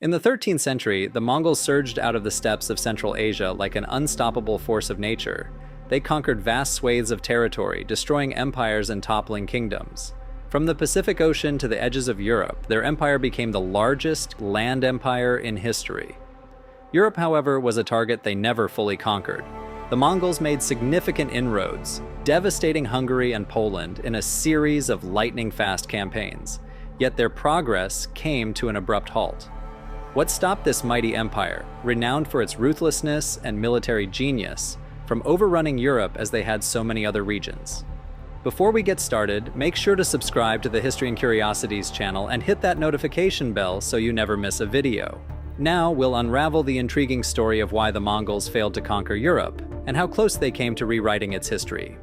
In the 13th century, the Mongols surged out of the steppes of Central Asia like an unstoppable force of nature. They conquered vast swathes of territory, destroying empires and toppling kingdoms. From the Pacific Ocean to the edges of Europe, their empire became the largest land empire in history. Europe, however, was a target they never fully conquered. The Mongols made significant inroads, devastating Hungary and Poland in a series of lightning-fast campaigns. Yet their progress came to an abrupt halt. What stopped this mighty empire, renowned for its ruthlessness and military genius, from overrunning Europe as they had so many other regions? Before we get started, make sure to subscribe to the History and Curiosities channel and hit that notification bell so you never miss a video. Now we'll unravel the intriguing story of why the Mongols failed to conquer Europe and how close they came to rewriting its history.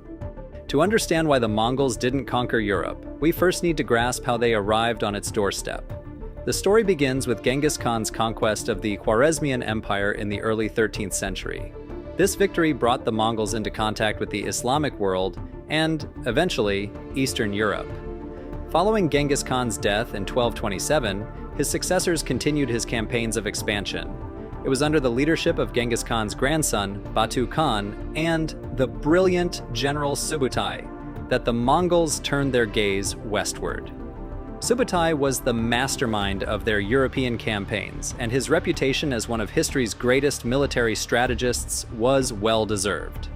To understand why the Mongols didn't conquer Europe, we first need to grasp how they arrived on its doorstep. The story begins with Genghis Khan's conquest of the Khwarezmian Empire in the early 13th century. This victory brought the Mongols into contact with the Islamic world and, eventually, Eastern Europe. Following Genghis Khan's death in 1227, his successors continued his campaigns of expansion. It was under the leadership of Genghis Khan's grandson, Batu Khan, and the brilliant General Subutai that the Mongols turned their gaze westward. Subutai was the mastermind of their European campaigns, and his reputation as one of history's greatest military strategists was well-deserved.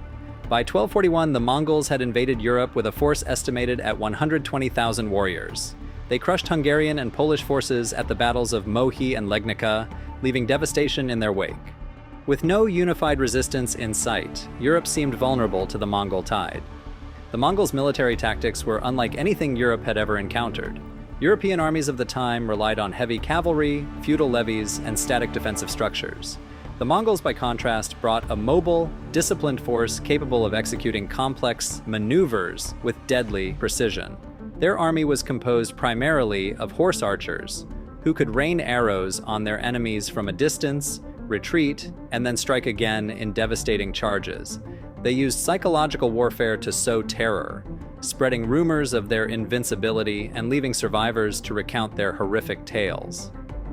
By 1241, the Mongols had invaded Europe with a force estimated at 120,000 warriors. They crushed Hungarian and Polish forces at the battles of Mohi and Legnica, leaving devastation in their wake. With no unified resistance in sight, Europe seemed vulnerable to the Mongol tide. The Mongols' military tactics were unlike anything Europe had ever encountered. European armies of the time relied on heavy cavalry, feudal levies, and static defensive structures. The Mongols, by contrast, brought a mobile, disciplined force capable of executing complex maneuvers with deadly precision. Their army was composed primarily of horse archers, who could rain arrows on their enemies from a distance, retreat, and then strike again in devastating charges. They used psychological warfare to sow terror, spreading rumors of their invincibility and leaving survivors to recount their horrific tales.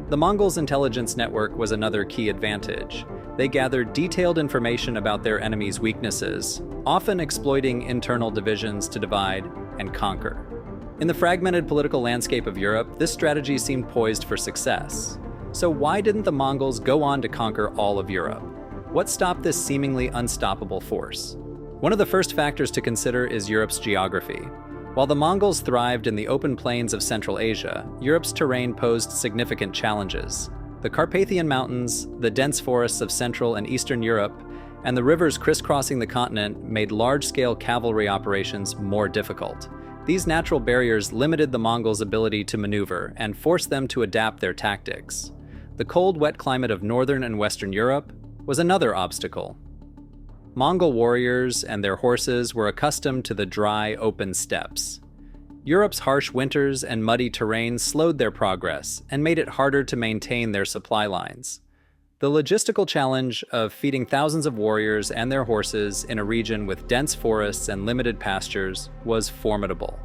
The Mongols' intelligence network was another key advantage. They gathered detailed information about their enemies' weaknesses, often exploiting internal divisions to divide and conquer. In the fragmented political landscape of Europe, this strategy seemed poised for success. So why didn't the Mongols go on to conquer all of Europe? What stopped this seemingly unstoppable force? One of the first factors to consider is Europe's geography. While the Mongols thrived in the open plains of Central Asia, Europe's terrain posed significant challenges. The Carpathian Mountains, the dense forests of Central and Eastern Europe, and the rivers crisscrossing the continent made large-scale cavalry operations more difficult. These natural barriers limited the Mongols' ability to maneuver and forced them to adapt their tactics. The cold, wet climate of northern and western Europe was another obstacle. Mongol warriors and their horses were accustomed to the dry, open steppes. Europe's harsh winters and muddy terrain slowed their progress and made it harder to maintain their supply lines. The logistical challenge of feeding thousands of warriors and their horses in a region with dense forests and limited pastures was formidable.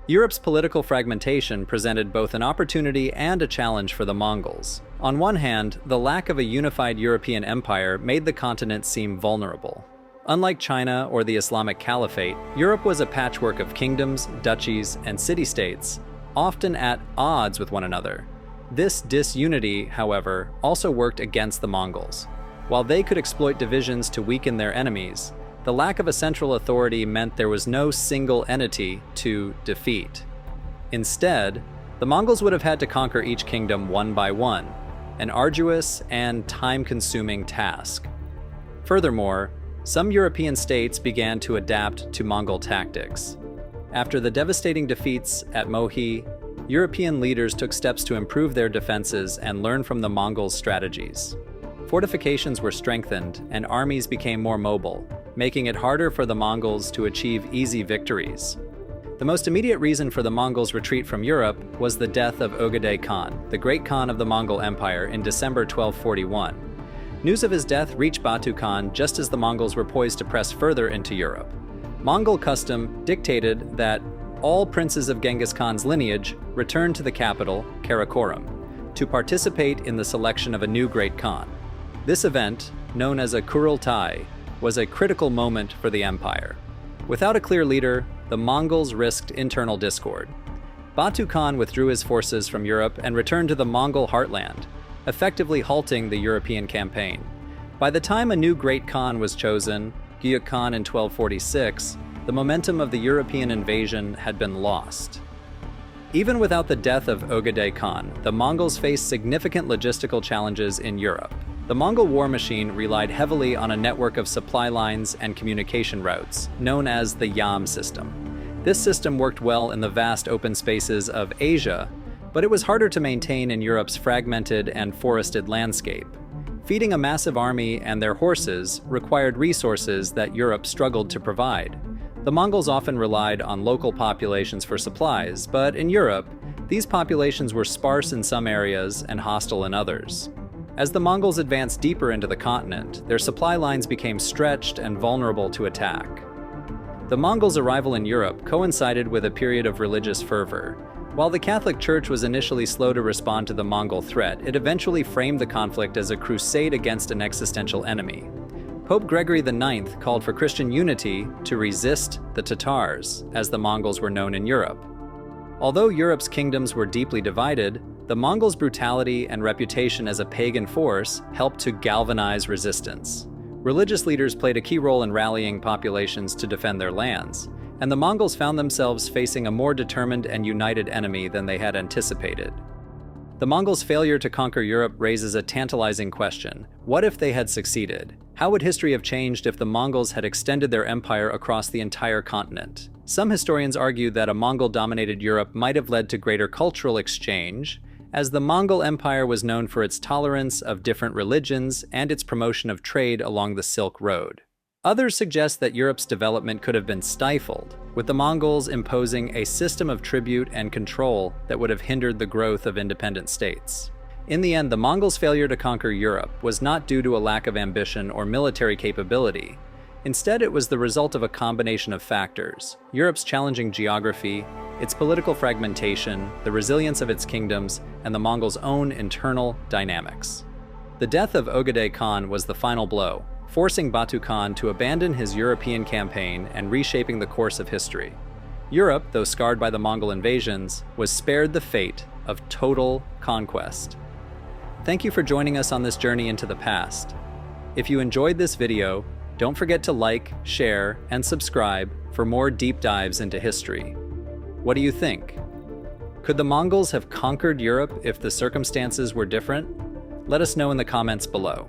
Europe's political fragmentation presented both an opportunity and a challenge for the Mongols. On one hand, the lack of a unified European empire made the continent seem vulnerable. Unlike China or the Islamic Caliphate, Europe was a patchwork of kingdoms, duchies, and city-states, often at odds with one another. This disunity, however, also worked against the Mongols. While they could exploit divisions to weaken their enemies, the lack of a central authority meant there was no single entity to defeat. Instead, the Mongols would have had to conquer each kingdom one by one, an arduous and time-consuming task. Furthermore, some European states began to adapt to Mongol tactics. After the devastating defeats at Mohi, European leaders took steps to improve their defenses and learn from the Mongols' strategies. Fortifications were strengthened and armies became more mobile, making it harder for the Mongols to achieve easy victories. The most immediate reason for the Mongols' retreat from Europe was the death of Ogedei Khan, the great Khan of the Mongol Empire, in December 1241. News of his death reached Batu Khan just as the Mongols were poised to press further into Europe. Mongol custom dictated that all princes of Genghis Khan's lineage return to the capital, Karakorum. to participate in the selection of a new great Khan. This event, known as a Kurultai, was a critical moment for the empire. Without a clear leader, the Mongols risked internal discord. Batu Khan withdrew his forces from Europe and returned to the Mongol heartland, effectively halting the European campaign. By the time a new great Khan was chosen, Genghis Khan in 1246, the momentum of the European invasion had been lost. Even without the death of Ogedei Khan, the Mongols faced significant logistical challenges in Europe. The Mongol war machine relied heavily on a network of supply lines and communication routes, known as the Yam system. This system worked well in the vast open spaces of Asia, but it was harder to maintain in Europe's fragmented and forested landscape. Feeding a massive army and their horses required resources that Europe struggled to provide. The Mongols often relied on local populations for supplies, but in Europe, these populations were sparse in some areas and hostile in others. As the Mongols advanced deeper into the continent, their supply lines became stretched and vulnerable to attack. The Mongols' arrival in Europe coincided with a period of religious fervor. While the Catholic Church was initially slow to respond to the Mongol threat, it eventually framed the conflict as a crusade against an existential enemy. Pope Gregory IX called for Christian unity to resist the Tatars, as the Mongols were known in Europe. Although Europe's kingdoms were deeply divided, the Mongols' brutality and reputation as a pagan force helped to galvanize resistance. Religious leaders played a key role in rallying populations to defend their lands, and the Mongols found themselves facing a more determined and united enemy than they had anticipated. The Mongols' failure to conquer Europe raises a tantalizing question. What if they had succeeded? How would history have changed if the Mongols had extended their empire across the entire continent? Some historians argue that a Mongol-dominated Europe might have led to greater cultural exchange, as the Mongol Empire was known for its tolerance of different religions and its promotion of trade along the Silk Road. Others suggest that Europe's development could have been stifled, with the Mongols imposing a system of tribute and control that would have hindered the growth of independent states. In the end, the Mongols' failure to conquer Europe was not due to a lack of ambition or military capability. Instead, it was the result of a combination of factors: Europe's challenging geography, its political fragmentation, the resilience of its kingdoms, and the Mongols' own internal dynamics. The death of Ogedei Khan was the final blow, forcing Batu Khan to abandon his European campaign and reshaping the course of history. Europe, though scarred by the Mongol invasions, was spared the fate of total conquest. Thank you for joining us on this journey into the past. If you enjoyed this video, don't forget to like, share, and subscribe for more deep dives into history. What do you think? Could the Mongols have conquered Europe if the circumstances were different? Let us know in the comments below.